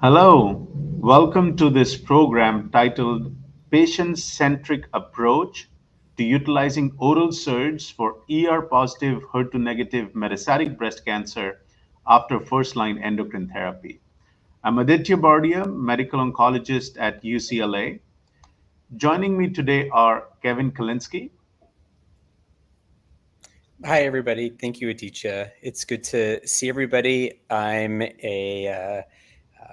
Hello, welcome to this program titled Patient-Centric Approach to Utilizing Oral SERDs for ER-positive HER2-negative metastatic breast cancer after first-line endocrine therapy. I'm Aditya Bardia, medical oncologist at UCLA. Joining me today are Kevin Kalinsky. Hi, everybody. Thank you, Aditya. It's good to see everybody. I'm a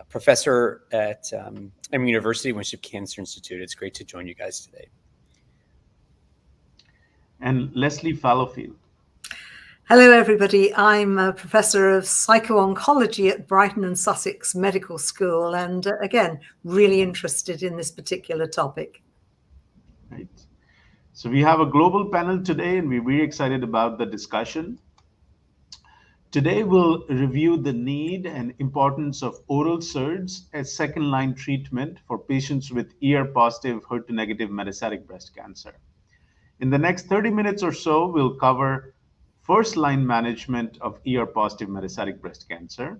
professor at AMA University Winship Cancer Institute. It's great to join you guys today. And Leslie Fallowfield. Hello, everybody. I'm a professor of psycho-oncology at Brighton and Sussex Medical School, and again, really interested in this particular topic. Right. So we have a global panel today, and we're very excited about the discussion. Today, we'll review the need and importance of oral SERDs as second-line treatment for patients with ER-positive, HER2-negative metastatic breast cancer. In the next 30 minutes or so, we'll cover first-line management of ER-positive metastatic breast cancer,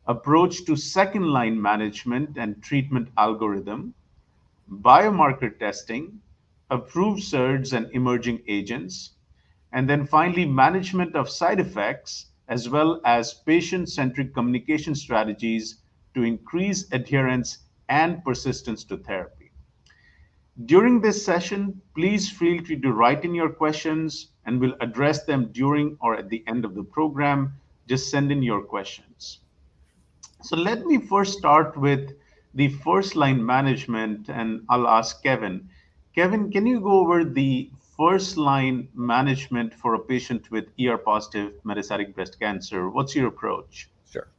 approach to second-line management and treatment algorithm, biomarker testing, approved SERDs and emerging agents, and then finally, management of side effects, as well as patient-centric communication strategies to increase adherence and persistence to therapy. During this session, please feel free to write in your questions and we'll address them during or at the end of the program. Just send in your questions. So let me first start with the first line management, and I'll ask Kevin. Kevin, can you go over the first line management for a patient with ER positive metastatic breast cancer? What's your approach? Sure.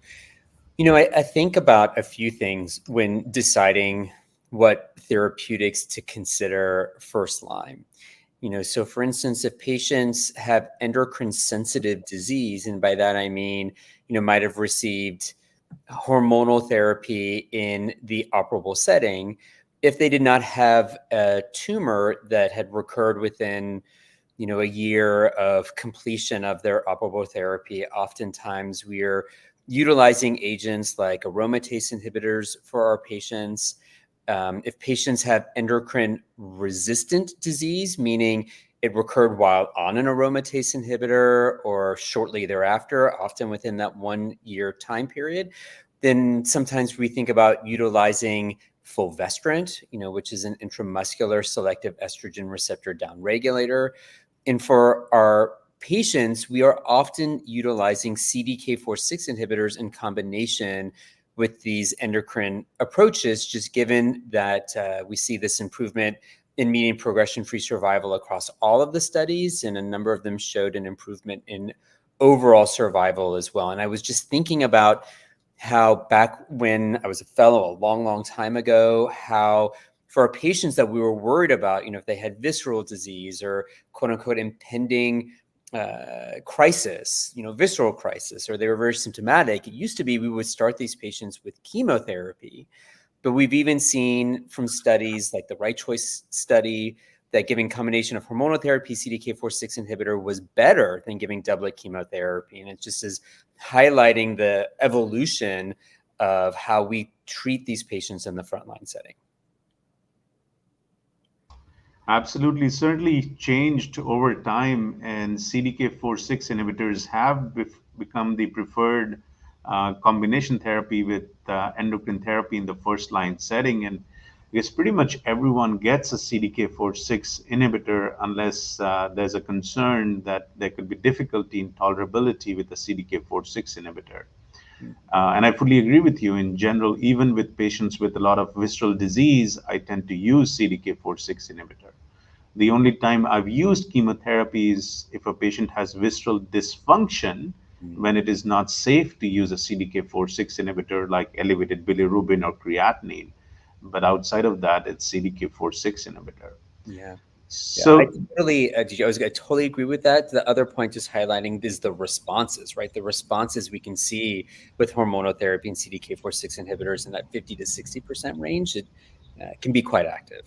I think about a few things when deciding what therapeutics to consider first line. So for instance, if patients have endocrine sensitive disease, and by that I mean, might have received hormonal therapy in the operable setting, if they did not have a tumor that had recurred within, a year of completion of their operable therapy, oftentimes we're utilizing agents like aromatase inhibitors for our patients. If patients have endocrine resistant disease, meaning it recurred while on an aromatase inhibitor or shortly thereafter, often within that 1 year time period, then sometimes we think about utilizing fulvestrant, which is an intramuscular selective estrogen receptor downregulator. And for our patients, we are often utilizing CDK4/6 inhibitors in combination with these endocrine approaches, just given that we see this improvement in median progression-free survival across all of the studies, and a number of them showed an improvement in overall survival as well. And I was just thinking about how back when I was a fellow a long, long time ago, how for our patients that we were worried about, if they had visceral disease or quote unquote impending crisis, visceral crisis, or they were very symptomatic, it used to be we would start these patients with chemotherapy. But we've even seen from studies like the Right Choice study that giving combination of hormonal therapy, CDK4/6 inhibitor was better than giving doublet chemotherapy. And it just is highlighting the evolution of how we treat these patients in the frontline setting. Absolutely, certainly changed over time, and CDK4/6 inhibitors have become the preferred combination therapy with endocrine therapy in the first line setting. And I guess pretty much everyone gets a CDK4/6 inhibitor unless there's a concern that there could be difficulty in tolerability with a CDK4/6 inhibitor. And I fully agree with you. In general, even with patients with a lot of visceral disease, I tend to use CDK4/6 inhibitor. The only time I've used chemotherapy is if a patient has visceral dysfunction, when it is not safe to use a CDK4/6 inhibitor like elevated bilirubin or creatinine. But outside of that, it's CDK4/6 inhibitor. Yeah. So I totally agree with that. The other point just highlighting is the responses, right? The responses we can see with hormonal therapy and CDK4/6 inhibitors in that 50 to 60% range, it can be quite active.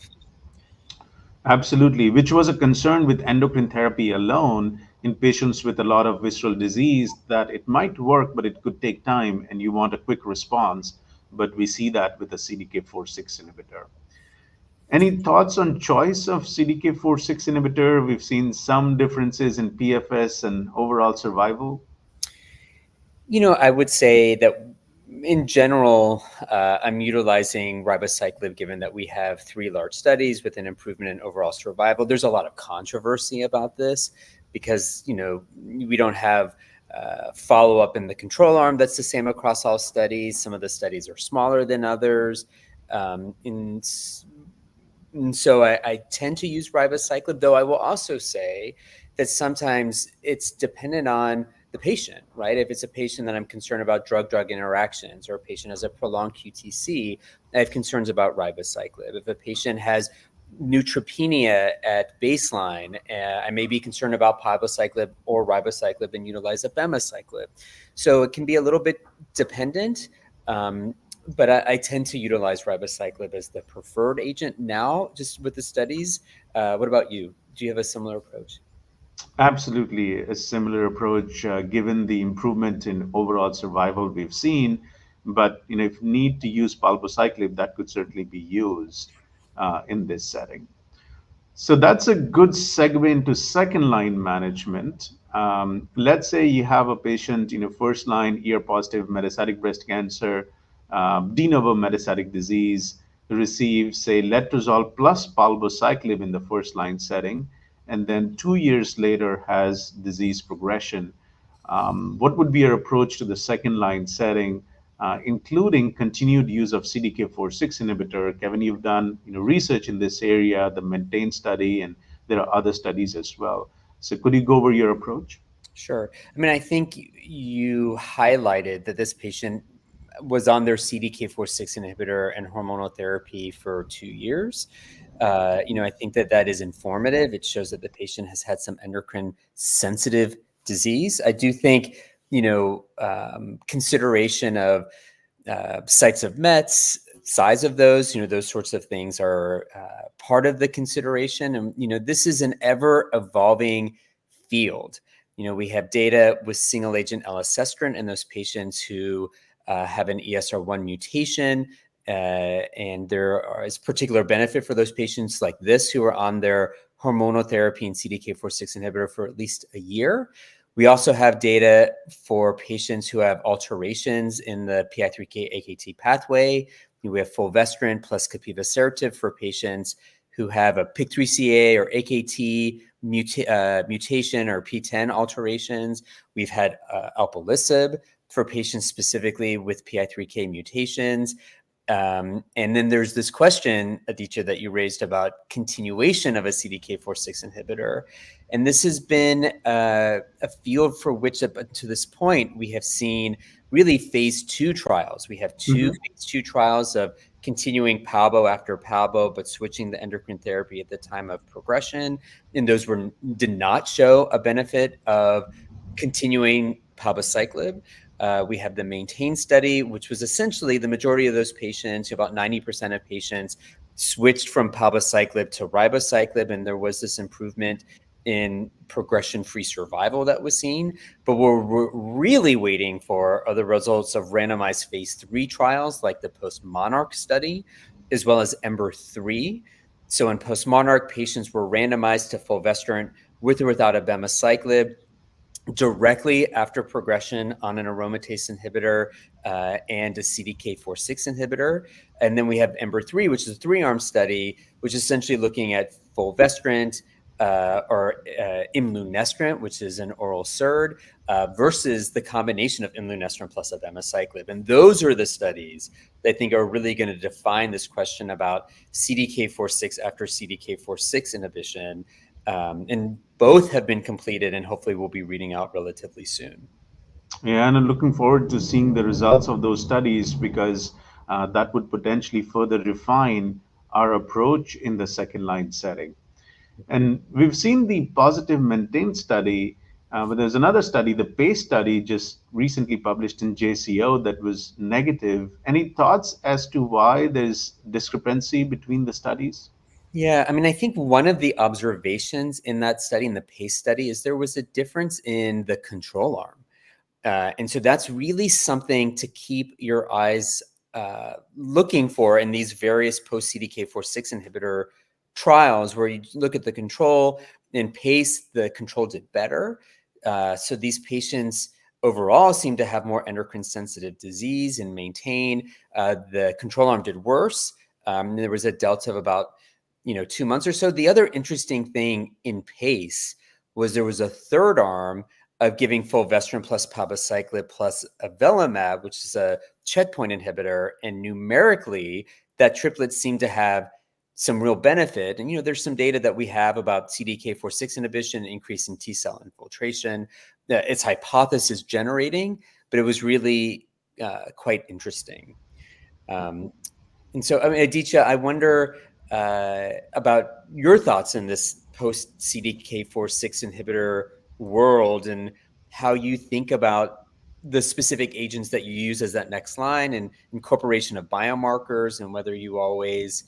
absolutely, which was a concern with endocrine therapy alone in patients with a lot of visceral disease, that it might work, but it could take time and you want a quick response. but we see that with a CDK4/6 inhibitor. Any thoughts on choice of CDK4/6 inhibitor? We've seen some differences in PFS and overall survival. I would say that in general, I'm utilizing ribociclib given that we have 3 large studies with an improvement in overall survival. There's a lot of controversy about this because, we don't have follow-up in the control arm that's the same across all studies. Some of the studies are smaller than others. And so I tend to use ribociclib, though I will also say that sometimes it's dependent on the patient, right? If it's a patient that I'm concerned about drug-drug interactions, or a patient has a prolonged QTC, I have concerns about ribociclib. If a patient has neutropenia at baseline, I may be concerned about palbociclib or ribociclib and utilize abemaciclib. So it can be a little bit dependent, but I tend to utilize ribociclib as the preferred agent now, just with the studies. What about you? Do you have a similar approach? Absolutely, a similar approach, given the improvement in overall survival we've seen. But if need to use palbociclib, that could certainly be used in this setting. So that's a good segue into second line management. Let's say you have a patient, first line ER positive metastatic breast cancer, de novo metastatic disease, receives, say, letrozole plus palbociclib in the first line setting, and then 2 years later has disease progression. What would be your approach to the second line setting, including continued use of CDK4/6 inhibitor? Kevin, you've done research in this area, the maintain study, and there are other studies as well. So could you go over your approach? Sure. I think you highlighted that this patient was on their CDK4/6 inhibitor and hormonal therapy for 2 years. I think that is informative. It shows that the patient has had some endocrine sensitive disease. I do think, consideration of sites of METs, size of those sorts of things are part of the consideration. And, this is an ever evolving field. We have data with single agent elacestrant in those patients who have an ESR1 mutation. And there is particular benefit for those patients like this who are on their hormonal therapy and CDK4/6 inhibitor for at least a year. We also have data for patients who have alterations in the PI3K/AKT pathway. We have fulvestrant plus capivasertib for patients who have a PIK3CA or AKT mutation or PTEN alterations. We've had alpelisib for patients specifically with PI3K mutations. And then there's this question, Aditya, that you raised about continuation of a CDK4/6 inhibitor. And this has been a field for which up to this point, we have seen really phase 2 trials. We have 2 phase 2 trials of continuing palbo after palbo, but switching the endocrine therapy at the time of progression. And those did not show a benefit of continuing palbociclib. We have the maintain study, which was essentially the majority of those patients, about 90% of patients, switched from palbociclib to ribociclib, and there was this improvement in progression-free survival that was seen. But what we're really waiting for are the results of randomized phase 3 trials, like the post-MONARCH study, as well as EMBER-3. So in post-MONARCH, patients were randomized to fulvestrant with or without abemaciclib directly after progression on an aromatase inhibitor and a CDK4/6 inhibitor. And then we have EMBER-3, which is a 3-arm study, which is essentially looking at fulvestrant or imlunestrant, which is an oral SERD, versus the combination of imlunestrant plus abemaciclib. And those are the studies that I think are really going to define this question about CDK4/6 after CDK4/6 inhibition. And both have been completed and hopefully will be reading out relatively soon. Yeah, and I'm looking forward to seeing the results of those studies because that would potentially further refine our approach in the second line setting. And we've seen the positive maintain study, but there's another study, the PACE study, just recently published in JCO that was negative. Any thoughts as to why there's discrepancy between the studies? Yeah, I think one of the observations in that study, in the PACE study, is there was a difference in the control arm. And so that's really something to keep your eyes looking for in these various post-CDK4/6 inhibitor trials, where you look at the control and PACE, the control did better. So these patients overall seem to have more endocrine sensitive disease and maintain. The control arm did worse. There was a delta of about 2 months or so. The other interesting thing in PACE was there was a third arm of giving fulvestrant plus palbociclib plus avelumab, which is a checkpoint inhibitor, and numerically that triplet seemed to have some real benefit. And there's some data that we have about CDK4/6 inhibition, increase in T cell infiltration. It's hypothesis generating, but it was really quite interesting. And so, Aditya, I wonder about your thoughts in this post CDK4/6 inhibitor world, and how you think about the specific agents that you use as that next line, and incorporation of biomarkers, and whether you always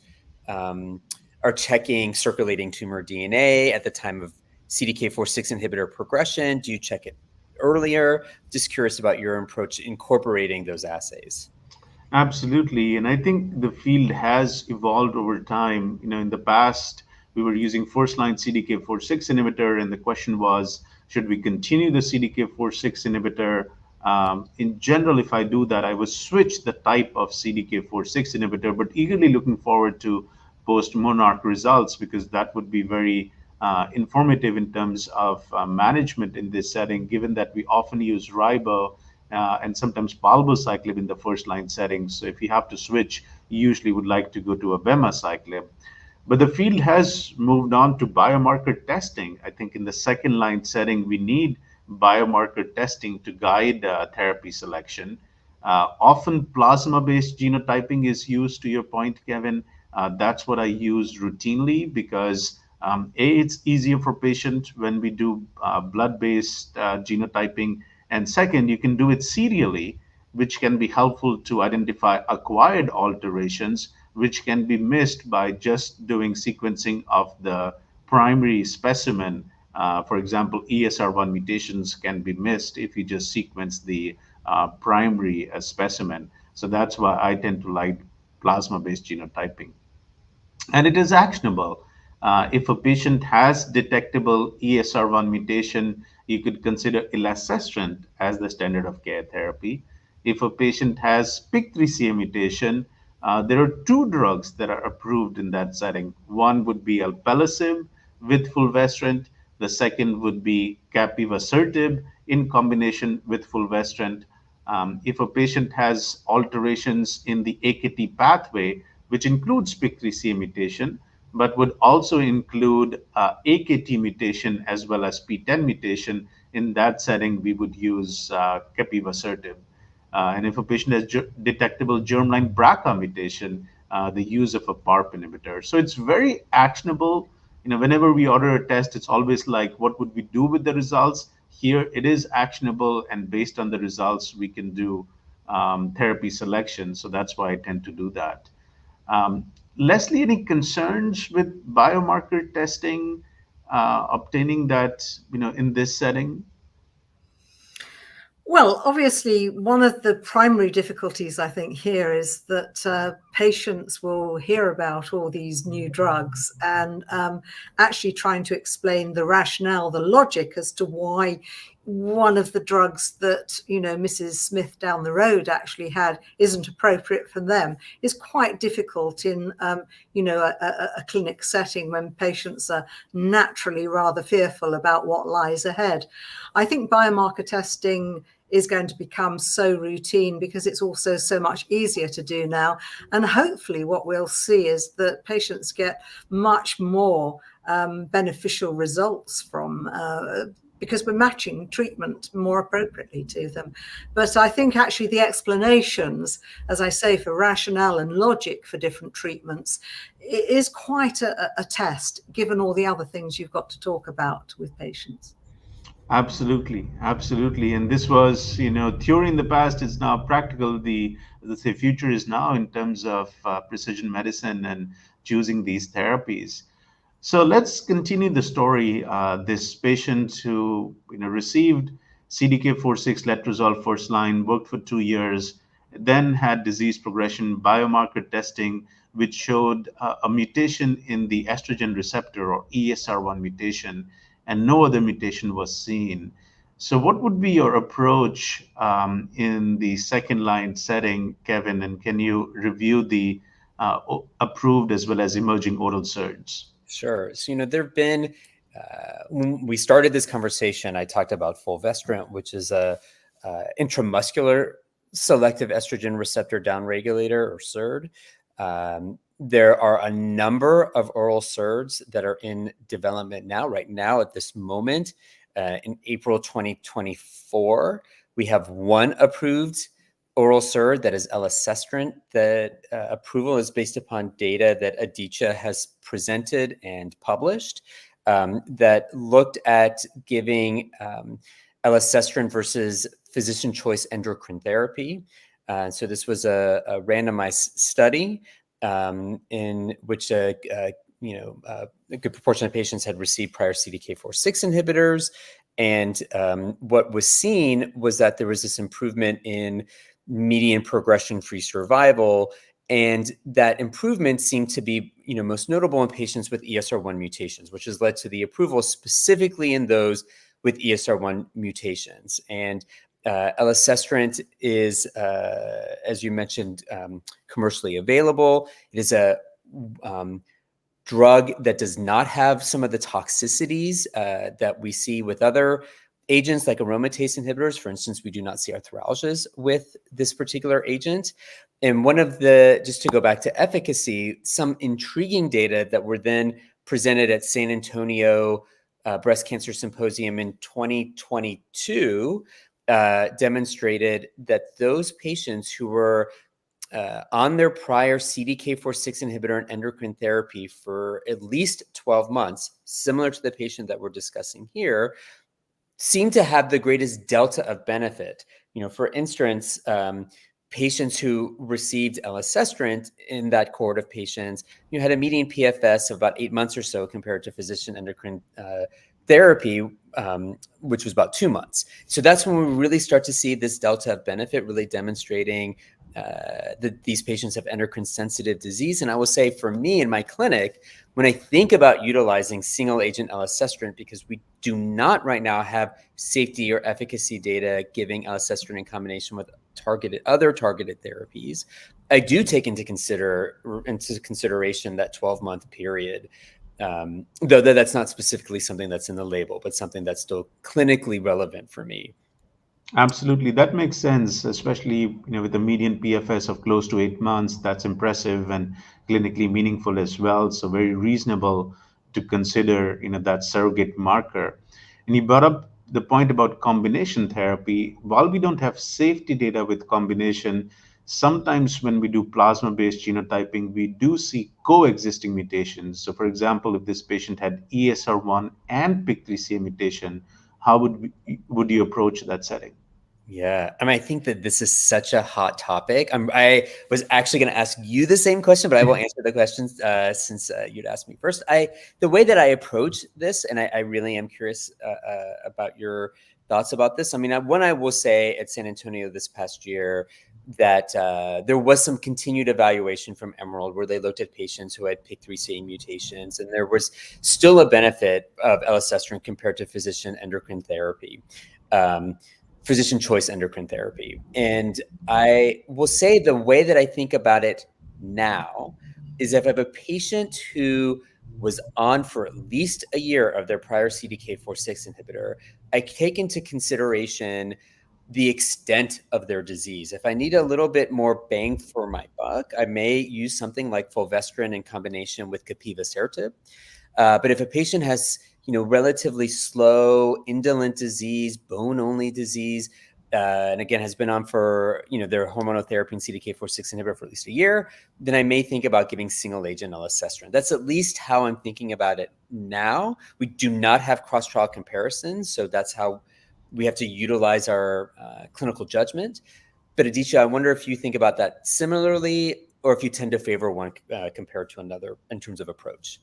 are checking circulating tumor DNA at the time of CDK4/6 inhibitor progression. Do you check it earlier? Just curious about your approach incorporating those assays. Absolutely. And I think the field has evolved over time. In the past, we were using first-line CDK4/6 inhibitor, and the question was, should we continue the CDK4/6 inhibitor? In general, if I do that, I would switch the type of CDK4/6 inhibitor, but eagerly looking forward to post-MONARCH results, because that would be very informative in terms of management in this setting, given that we often use ribo and sometimes palbociclib in the first-line setting. So if you have to switch, you usually would like to go to abemaciclib. But the field has moved on to biomarker testing. I think in the second-line setting, we need biomarker testing to guide therapy selection. Often plasma-based genotyping is used, to your point, Kevin. That's what I use routinely, because it's easier for patients when we do blood-based genotyping. And second, you can do it serially, which can be helpful to identify acquired alterations, which can be missed by just doing sequencing of the primary specimen. For example, ESR1 mutations can be missed if you just sequence the primary specimen. So that's why I tend to like plasma-based genotyping. And it is actionable. If a patient has detectable ESR1 mutation, you could consider elacestrant as the standard of care therapy. If a patient has PIK3CA mutation, there are two drugs that are approved in that setting. One would be alpelisib with fulvestrant. The second would be capivasertib in combination with fulvestrant. If a patient has alterations in the AKT pathway, which includes PIK3CA mutation, but would also include AKT mutation as well as PTEN mutation, in that setting, we would use capivasertib. And if a patient has detectable germline BRCA mutation, the use of a PARP inhibitor. So it's very actionable. Whenever we order a test, it's always like, what would we do with the results? Here, it is actionable, and based on the results, we can do therapy selection. So that's why I tend to do that. Leslie, any concerns with biomarker testing, obtaining that, in this setting? Well, obviously, one of the primary difficulties, I think, here is that patients will hear about all these new drugs, and actually trying to explain the rationale, the logic as to why one of the drugs that Mrs. Smith down the road actually had isn't appropriate for them is quite difficult in a clinic setting, when patients are naturally rather fearful about what lies ahead. I think biomarker testing is going to become so routine because it's also so much easier to do now. And hopefully what we'll see is that patients get much more beneficial results from because we're matching treatment more appropriately to them. But I think actually the explanations, as I say, for rationale and logic for different treatments is quite a test, given all the other things you've got to talk about with patients. Absolutely, absolutely. And this was, theory in the past is now practical. Let's say, future is now in terms of precision medicine and choosing these therapies. So let's continue the story. This patient who received CDK4/6 letrozole first line, worked for 2 years, then had disease progression biomarker testing, which showed a mutation in the estrogen receptor or ESR1 mutation, and no other mutation was seen. So, what would be your approach in the second line setting, Kevin? And can you review the approved as well as emerging oral SERDs? Sure. So, there have been, when we started this conversation, I talked about fulvestrant, which is a intramuscular selective estrogen receptor downregulator, or SERD. There are a number of oral SERDs that are in development now. Right now, at this moment, in April 2024, we have one approved oral SERD, that is elacestrant. That approval is based upon data that Aditya has presented and published, that looked at giving elacestrant versus physician choice endocrine therapy. So this was a randomized study in which a good proportion of patients had received prior CDK4/6 inhibitors. And what was seen was that there was this improvement in median progression-free survival. And that improvement seemed to be, most notable in patients with ESR1 mutations, which has led to the approval specifically in those with ESR1 mutations. And elacestrant is, as you mentioned, commercially available. It is a drug that does not have some of the toxicities that we see with other agents like aromatase inhibitors. For instance, we do not see arthralgias with this particular agent. And just to go back to efficacy, some intriguing data that were then presented at San Antonio Breast Cancer Symposium in 2022 demonstrated that those patients who were on their prior CDK4/6 inhibitor and endocrine therapy for at least 12 months, similar to the patient that we're discussing here, seem to have the greatest delta of benefit. For instance, patients who received elacestrant in that cohort of patients, had a median PFS of about 8 months or so compared to physician endocrine therapy, which was about 2 months. So that's when we really start to see this delta of benefit really demonstrating that these patients have endocrine sensitive disease. And I will say, for me in my clinic, when I think about utilizing single agent elacestrant, because we do not right now have safety or efficacy data giving elacestrant in combination with other targeted therapies, I do take into consideration that 12-month period. Though that's not specifically something that's in the label, but something that's still clinically relevant for me. Absolutely, that makes sense, especially with a median PFS of close to 8 months. That's impressive and clinically meaningful as well. So very reasonable to consider that surrogate marker. And you brought up the point about combination therapy. While we don't have safety data with combination, sometimes when we do plasma-based genotyping, we do see coexisting mutations. So, for example, if this patient had ESR1 and PIK3CA mutation, how would you approach that setting? Yeah, I think that this is such a hot topic. I was actually going to ask you the same question, but I will answer the questions since you'd asked me first. The way that I approach this, and I really am curious about your thoughts about this. One, I will say at San Antonio this past year that there was some continued evaluation from Emerald where they looked at patients who had PIK3CA mutations, and there was still a benefit of elacestrant compared to physician endocrine therapy. Physician choice endocrine therapy. And I will say the way that I think about it now is if I have a patient who was on for at least a year of their prior CDK4/6 inhibitor, I take into consideration the extent of their disease. If I need a little bit more bang for my buck, I may use something like fulvestrant in combination with capivasertib. But if a patient has relatively slow, indolent disease, bone-only disease, and again, has been on for, their hormonal therapy and CDK4/6 inhibitor for at least a year, then I may think about giving single-agent elacestrant. That's at least how I'm thinking about it now. We do not have cross-trial comparisons, so that's how we have to utilize our clinical judgment. But Aditya, I wonder if you think about that similarly, or if you tend to favor one compared to another in terms of approach.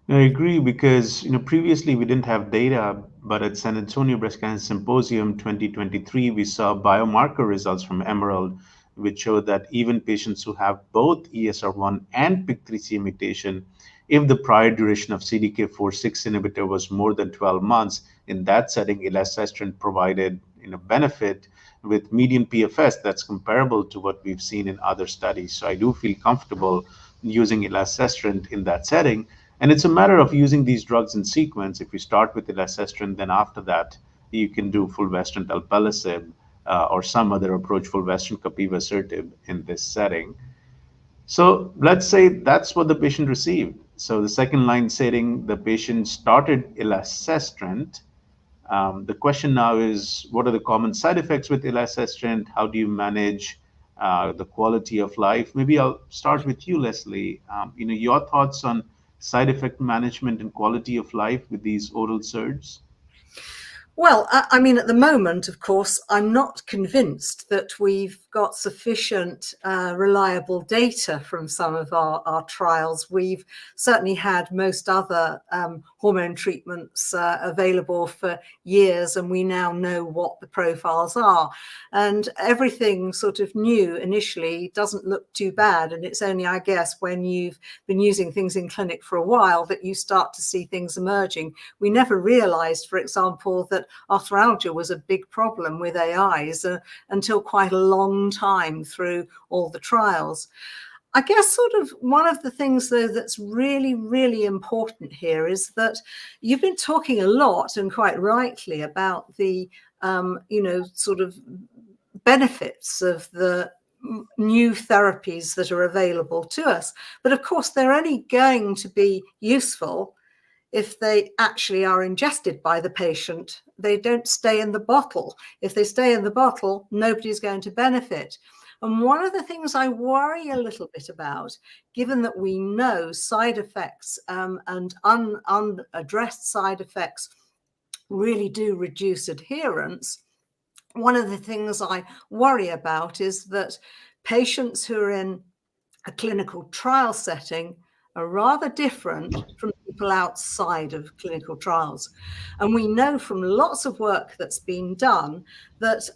I agree, because previously we didn't have data, but at San Antonio Breast Cancer Symposium 2023, we saw biomarker results from Emerald which showed that even patients who have both ESR1 and PIK3CA mutation, if the prior duration of CDK4/6 inhibitor was more than 12 months, in that setting, elacestrant provided benefit with median PFS that's comparable to what we've seen in other studies. So I do feel comfortable using elacestrant in that setting. And it's a matter of using these drugs in sequence. If you start with elacestrant, then after that, you can do fulvestrant alpelisib or some other approach, fulvestrant capivasertib in this setting. So let's say that's what the patient received. So the second line setting, the patient started elacestrant. The question now is, what are the common side effects with elacestrant? How do you manage the quality of life? Maybe I'll start with you, Leslie. Your thoughts on side effect management and quality of life with these oral SERDs? Well, I mean, at the moment, of course, I'm not convinced that we've got sufficient reliable data from some of our trials. We've certainly had most other hormone treatments available for years, and we now know what the profiles are. And everything sort of new initially doesn't look too bad. And it's only, I guess, when you've been using things in clinic for a while that you start to see things emerging. We never realized, for example, that arthralgia was a big problem with AIs until quite a long time through all the trials. I guess sort of one of the things, though, that's really, really important here is that you've been talking a lot and quite rightly about the, sort of benefits of the new therapies that are available to us. But of course, they're only going to be useful if they actually are ingested by the patient. They don't stay in the bottle. If they stay in the bottle, nobody's going to benefit. And one of the things I worry a little bit about, given that we know side effects and unaddressed side effects really do reduce adherence, one of the things I worry about is that patients who are in a clinical trial setting are rather different from people outside of clinical trials. And we know from lots of work that's been done that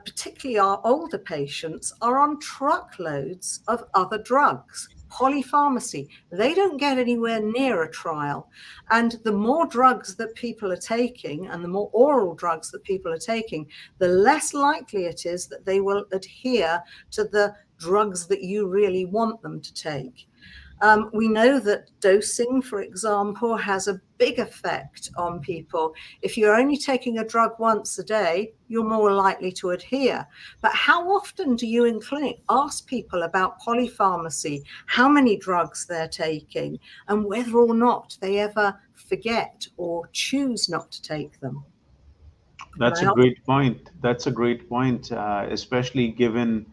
particularly our older patients are on truckloads of other drugs, polypharmacy. They don't get anywhere near a trial. And the more drugs that people are taking and the more oral drugs that people are taking, the less likely it is that they will adhere to the drugs that you really want them to take. We know that dosing, for example, has a big effect on people. If you're only taking a drug once a day, you're more likely to adhere. But how often do you in clinic ask people about polypharmacy, how many drugs they're taking, and whether or not they ever forget or choose not to take them? That's a great point. That's a great point, especially given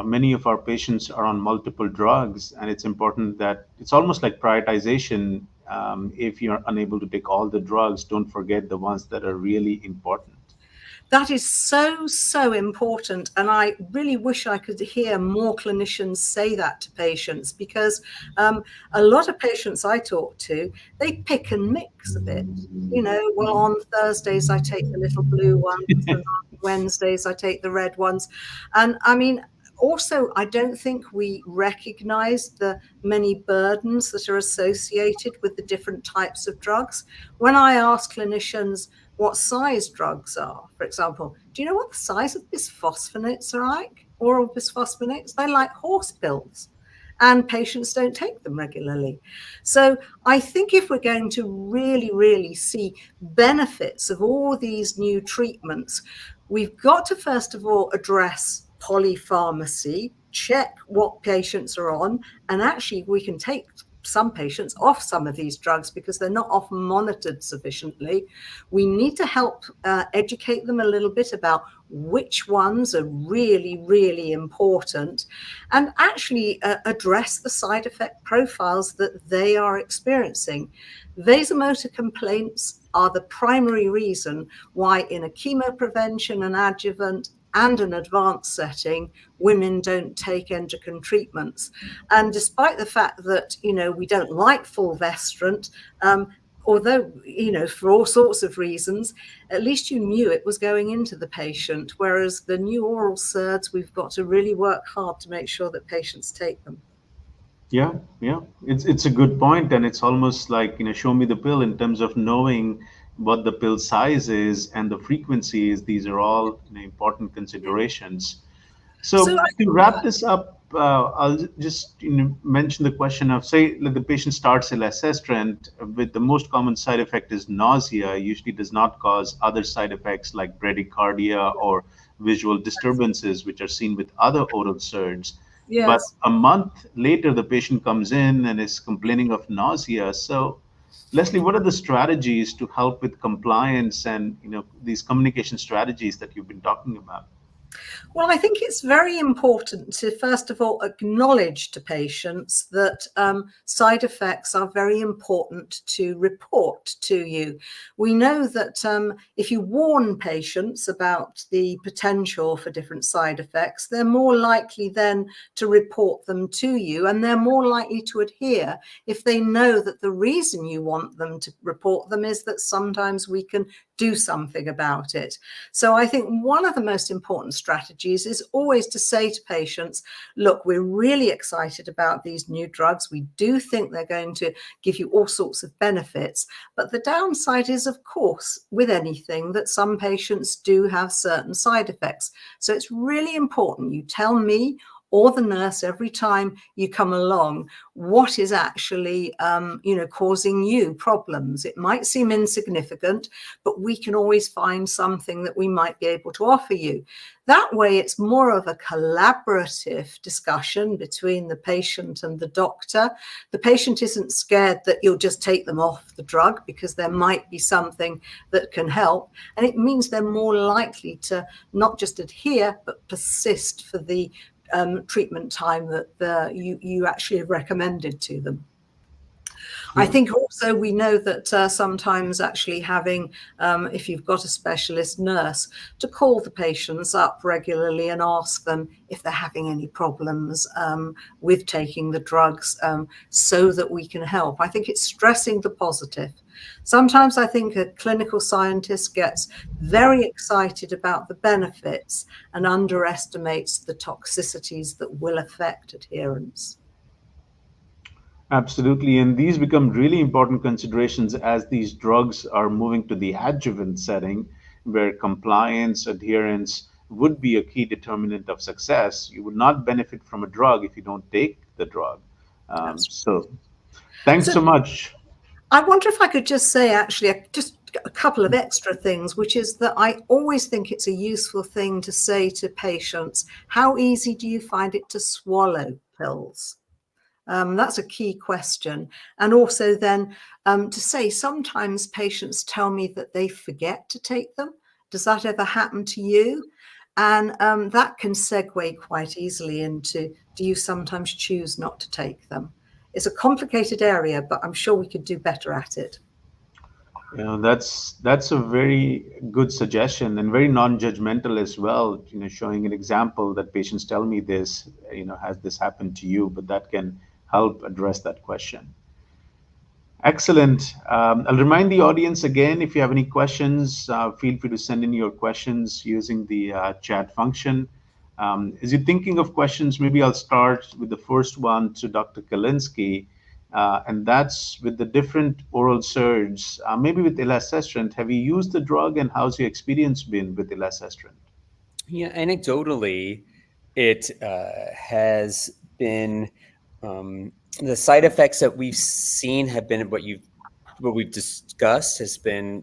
many of our patients are on multiple drugs, and it's important that it's almost like prioritization. If you're unable to take all the drugs, don't forget the ones that are really important. That is so, so important. And I really wish I could hear more clinicians say that to patients, because a lot of patients I talk to, they pick and mix a bit. Well, on Thursdays, I take the little blue ones, and on Wednesdays, I take the red ones. And I mean, also, I don't think we recognize the many burdens that are associated with the different types of drugs. When I ask clinicians what size drugs are, for example, do you know what the size of bisphosphonates are like? Oral bisphosphonates, they're like horse pills, and patients don't take them regularly. So I think if we're going to really, really see benefits of all these new treatments, we've got to first of all address polypharmacy, check what patients are on, and actually we can take some patients off some of these drugs because they're not often monitored sufficiently. We need to help educate them a little bit about which ones are really, really important, and actually address the side effect profiles that they are experiencing. Vasomotor complaints are the primary reason why in a chemoprevention, an adjuvant, and an advanced setting, women don't take endocrine treatments. And despite the fact that, we don't like fulvestrant, although, for all sorts of reasons, at least you knew it was going into the patient. Whereas the new oral SERDs, we've got to really work hard to make sure that patients take them. Yeah, yeah, it's a good point, and it's almost like, show me the pill in terms of knowing what the pill size is and the frequency is. These are all important considerations. So So to wrap this up, I'll just mention the question of, say, the patient starts elacestrant with the most common side effect is nausea, usually does not cause other side effects like bradycardia or visual disturbances, which are seen with other oral SERDs. But yes. a month later, the patient comes in and is complaining of nausea. So, Leslie, what are the strategies to help with compliance and these communication strategies that you've been talking about? Well, I think it's very important to, first of all, acknowledge to patients that side effects are very important to report to you. We know that if you warn patients about the potential for different side effects, they're more likely then to report them to you, and they're more likely to adhere if they know that the reason you want them to report them is that sometimes we can do something about it. So I think one of the most important strategies is always to say to patients, look, we're really excited about these new drugs. We do think they're going to give you all sorts of benefits. But the downside is, of course, with anything, that some patients do have certain side effects. So it's really important you tell me or the nurse every time you come along what is actually causing you problems. It might seem insignificant, but we can always find something that we might be able to offer you. That way it's more of a collaborative discussion between the patient and the doctor. The patient isn't scared that you'll just take them off the drug because there might be something that can help, and it means they're more likely to not just adhere but persist for the treatment time that you actually have recommended to them. Yeah. I think also we know that sometimes actually having, if you've got a specialist nurse, to call the patients up regularly and ask them if they're having any problems with taking the drugs so that we can help. I think it's stressing the positive. Sometimes I think a clinical scientist gets very excited about the benefits and underestimates the toxicities that will affect adherence. Absolutely. And these become really important considerations as these drugs are moving to the adjuvant setting, where compliance, adherence would be a key determinant of success. You would not benefit from a drug if you don't take the drug. So thanks so much. I wonder if I could just say, actually, just a couple of extra things, which is that I always think it's a useful thing to say to patients, how easy do you find it to swallow pills? That's a key question. And also then to say, sometimes patients tell me that they forget to take them. Does that ever happen to you? And that can segue quite easily into, do you sometimes choose not to take them? It's a complicated area, but I'm sure we could do better at it. That's a very good suggestion and very non-judgmental as well. Showing an example that patients tell me this. Has this happened to you? But that can help address that question. Excellent. I'll remind the audience again, if you have any questions, feel free to send in your questions using the chat function. As you're thinking of questions, maybe I'll start with the first one to Dr. Kalinske, and that's with the different oral SERDs, maybe with elacestrant. Have you used the drug, and how's your experience been with elacestrant? Yeah, anecdotally, it has been the side effects that we've seen have been what we've discussed has been,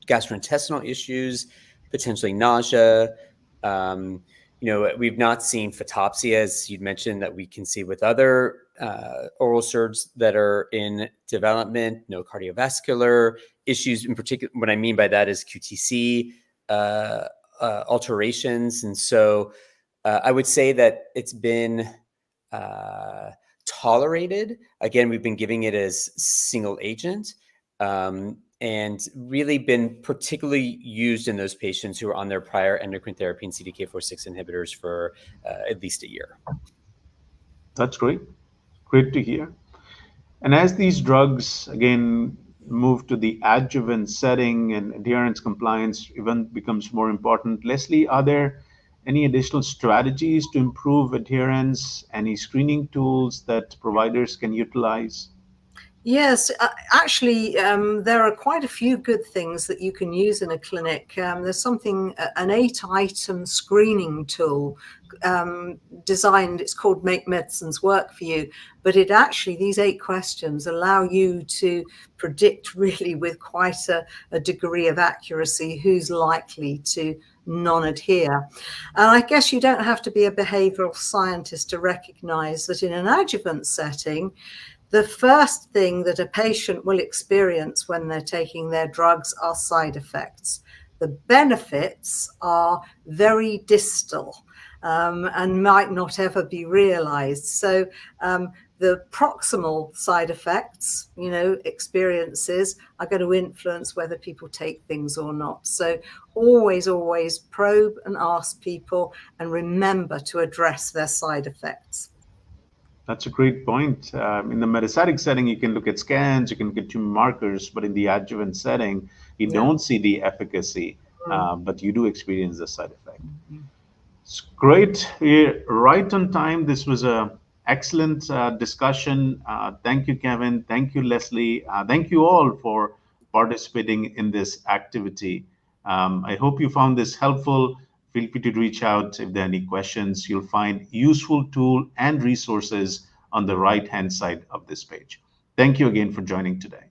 gastrointestinal issues, potentially nausea. We've not seen photopsia, as you'd mentioned, that we can see with other oral SERDs that are in development. No cardiovascular issues in particular. What I mean by that is QTc alterations. And so I would say that it's been tolerated. Again, we've been giving it as single agent. And really been particularly used in those patients who are on their prior endocrine therapy and CDK4/6 inhibitors for at least a year. That's great. Great to hear. And as these drugs, again, move to the adjuvant setting and adherence compliance even becomes more important. Leslie, are there any additional strategies to improve adherence? Any screening tools that providers can utilize? Yes, actually, there are quite a few good things that you can use in a clinic. There's something, an 8-item screening tool designed, it's called Make Medicines Work For You, but it actually, these 8 questions allow you to predict really with quite a degree of accuracy who's likely to non-adhere. And I guess you don't have to be a behavioral scientist to recognize that in an adjuvant setting, the first thing that a patient will experience when they're taking their drugs are side effects. The benefits are very distal and might not ever be realized. So the proximal side effects, experiences are going to influence whether people take things or not. So always probe and ask people and remember to address their side effects. That's a great point. In the metastatic setting, you can look at scans, you can get tumor markers, but in the adjuvant setting, you don't see the efficacy, but you do experience the side effect. It's great. We're right on time. This was a excellent discussion. Thank you, Kevin. Thank you, Leslie. Thank you all for participating in this activity. I hope you found this helpful. Feel free to reach out if there are any questions. You'll find useful tool and resources on the right-hand side of this page. Thank you again for joining today.